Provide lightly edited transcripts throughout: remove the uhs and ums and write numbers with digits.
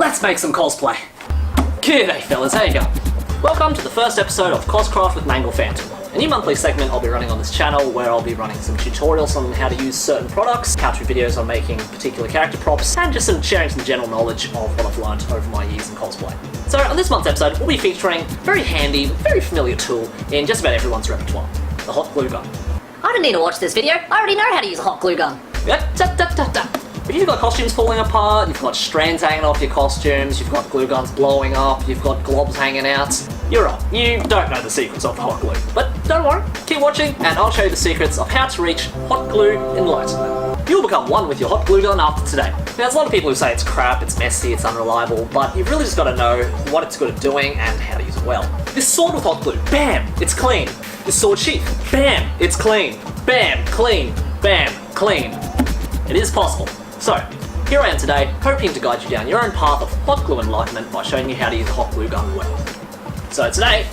Let's make some cosplay. G'day fellas, how you going? Welcome to the first episode of Coscraft with mangalphantom, a new monthly segment I'll be running on this channel where I'll be running some tutorials on how to use certain products, how-to videos on making particular character props, and just sharing some general knowledge of what I've learned over my years in cosplay. So on this month's episode, we'll be featuring a very handy, very familiar tool in just about everyone's repertoire, the hot glue gun. I don't need to watch this video, I already know how to use a hot glue gun. If you've got costumes falling apart, you've got strands hanging off your costumes, you've got glue guns blowing up, you've got globs hanging out, you're right, you don't know the secrets of the hot glue. But don't worry, keep watching and I'll show you the secrets of how to reach hot glue enlightenment. You'll become one with your hot glue gun after today. Now there's a lot of people who say it's crap, it's messy, it's unreliable, but you've really just got to know what it's good at doing and how to use it well. This sword with hot glue, bam, it's clean. This sword sheath, bam, it's clean. Bam, clean, bam, clean. It is possible. So, here I am today, hoping to guide you down your own path of hot glue enlightenment by showing you how to use a hot glue gun well. So today,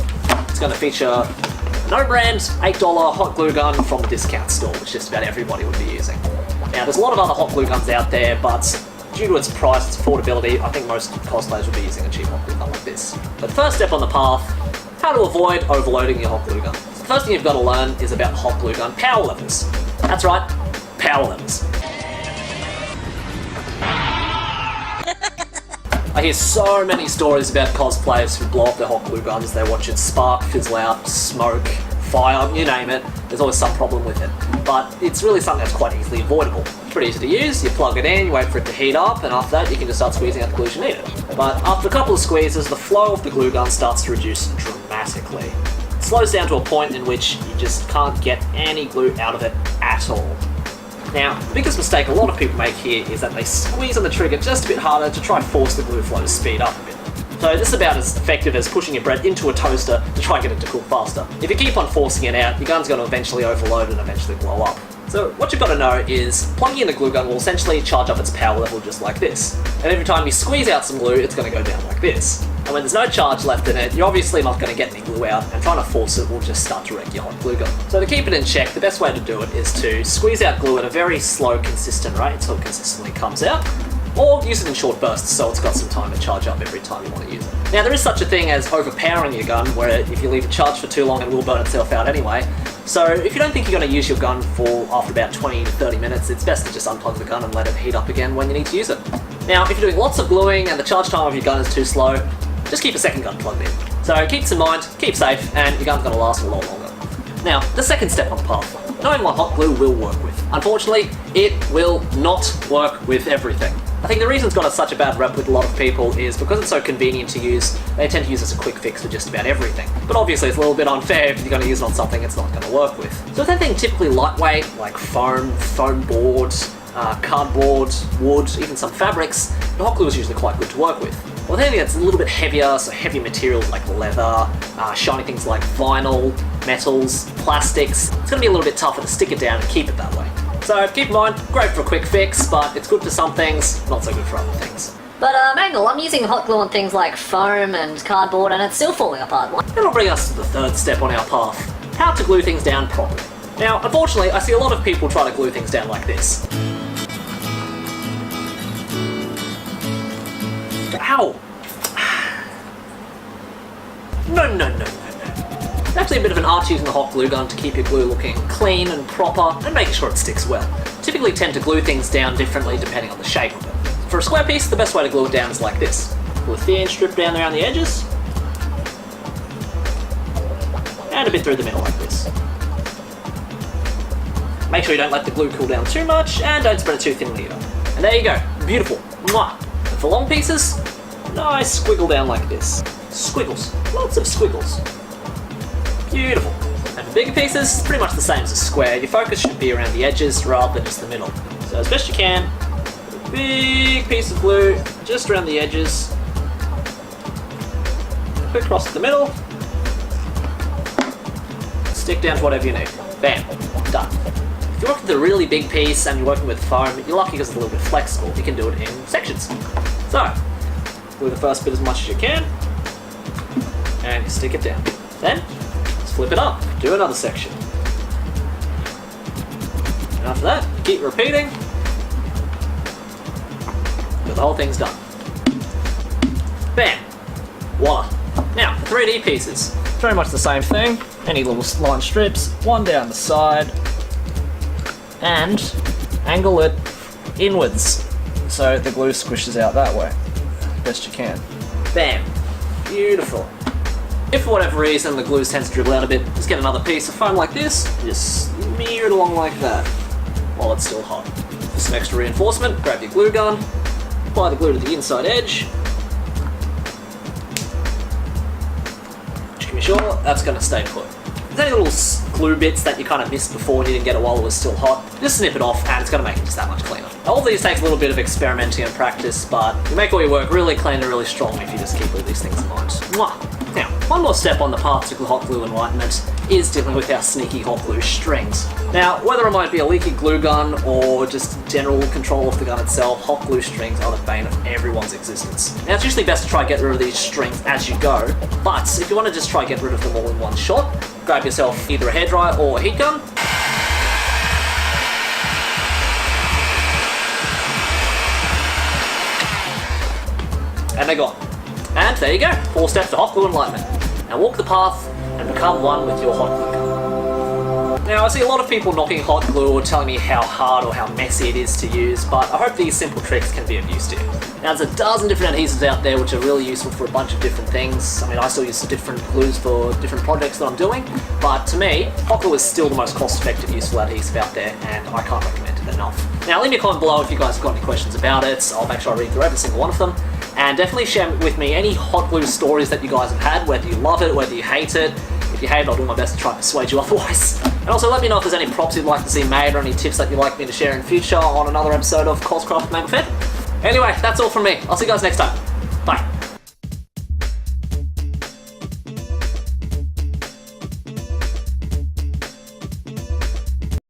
it's going to feature a no-brand $8 hot glue gun from the discount store, which just about everybody would be using. Now, there's a lot of other hot glue guns out there, but due to its price, its affordability, I think most cosplayers would be using a cheap hot glue gun like this. But first step on the path, how to avoid overloading your hot glue gun. So the first thing you've got to learn is about hot glue gun power levels. That's right, power levels. I hear so many stories about cosplayers who blow up their hot glue guns. They watch it spark, fizzle out, smoke, fire, you name it. There's always some problem with it. But it's really something that's quite easily avoidable. It's pretty easy to use. You plug it in, you wait for it to heat up, and after that you can just start squeezing out the glue you need it. But after a couple of squeezes, the flow of the glue gun starts to reduce dramatically. It slows down to a point in which you just can't get any glue out of it at all. Now, the biggest mistake a lot of people make here is that they squeeze on the trigger just a bit harder to try and force the glue flow to speed up a bit. So this is about as effective as pushing your bread into a toaster to try and get it to cook faster. If you keep on forcing it out, your gun's going to eventually overload and eventually blow up. So what you've got to know is plugging in the glue gun will essentially charge up its power level just like this. And every time you squeeze out some glue, it's going to go down like this. And when there's no charge left in it, you're obviously not going to get any glue out, and trying to force it will just start to wreck your hot glue gun. So to keep it in check, the best way to do it is to squeeze out glue at a very slow, consistent rate so it consistently comes out, or use it in short bursts so it's got some time to charge up every time you want to use it. Now there is such a thing as overpowering your gun, where if you leave it charged for too long it will burn itself out anyway. So if you don't think you're going to use your gun for after about 20 to 30 minutes, it's best to just unplug the gun and let it heat up again when you need to use it. Now if you're doing lots of gluing and the charge time of your gun is too slow, just keep a second gun plugged in. So keep this in mind, keep safe, and your gun's going to last a lot longer. Now, the second step on the path, knowing what hot glue will work with. Unfortunately, it will not work with everything. I think the reason it's got such a bad rep with a lot of people is because it's so convenient to use, they tend to use it as a quick fix for just about everything. But obviously it's a little bit unfair if you're going to use it on something it's not going to work with. So if anything typically lightweight, like foam board, cardboard, wood, even some fabrics, the hot glue is usually quite good to work with. Well, anything that's a little bit heavier, so heavy materials like leather, shiny things like vinyl, metals, plastics, it's going to be a little bit tougher to stick it down and keep it that way. So keep in mind, great for a quick fix, but it's good for some things, not so good for other things. But Mangle, I'm using hot glue on things like foam and cardboard and it's still falling apart. That'll bring us to the third step on our path, how to glue things down properly. Now, unfortunately, I see a lot of people try to glue things down like this. Ow! No. It's actually a bit of an art using the hot glue gun to keep your glue looking clean and proper and making sure it sticks well. Typically tend to glue things down differently depending on the shape of it. For a square piece, the best way to glue it down is like this. Glue a thin strip down around the edges, and a bit through the middle like this. Make sure you don't let the glue cool down too much, and don't spread it too thinly either. And there you go, beautiful. Mwah. And for long pieces, nice squiggle down like this. Squiggles, lots of squiggles. Beautiful. And for bigger pieces, it's pretty much the same as a square. Your focus should be around the edges rather than just the middle. So as best you can, put a big piece of glue just around the edges. Quick cross to the middle. Stick down to whatever you need. Bam. Done. If you're working with a really big piece and you're working with foam, you're lucky because it's a little bit flexible. You can do it in sections. So, glue the first bit as much as you can, and you stick it down. Then, flip it up, do another section. And after that, keep repeating, until the whole thing's done. Bam! Voila. Now, for 3D pieces, very much the same thing. Any little line strips, one down the side, and angle it inwards so the glue squishes out that way, best you can. Bam! Beautiful. If for whatever reason the glue tends to dribble out a bit, just get another piece of foam like this, and just smear it along like that while it's still hot. For some extra reinforcement, grab your glue gun, apply the glue to the inside edge. Just be sure that's going to stay put. If there's any little glue bits that you kind of missed before and you didn't get it while it was still hot, just snip it off and it's going to make it just that much cleaner. All of these takes a little bit of experimenting and practice, but you make all your work really clean and really strong if you just keep all these things in mind. Mwah! Now, one more step on the path to hot glue enlightenment is dealing with our sneaky hot glue strings. Now, whether it might be a leaky glue gun or just general control of the gun itself, hot glue strings are the bane of everyone's existence. Now, it's usually best to try and get rid of these strings as you go, but if you want to just try and get rid of them all in one shot, grab yourself either a hairdryer or a heat gun. And they're gone. And there you go, 4 steps to hot glue enlightenment. Now walk the path and become one with your hot glue gun. Now I see a lot of people knocking hot glue or telling me how hard or how messy it is to use, but I hope these simple tricks can be of use to you. Now there's a dozen different adhesives out there which are really useful for a bunch of different things. I mean, I still use different glues for different projects that I'm doing, but to me, hot glue is still the most cost-effective, useful adhesive out there, and I can't recommend it enough. Now leave me a comment below if you guys have got any questions about it. I'll make sure I read through every single one of them. And definitely share with me any hot glue stories that you guys have had, whether you love it, whether you hate it. If you hate it, I'll do my best to try and persuade you otherwise. And also let me know if there's any props you'd like to see made or any tips that you'd like me to share in future on another episode of Coscraft, mangalphantom. Anyway, that's all from me. I'll see you guys next time.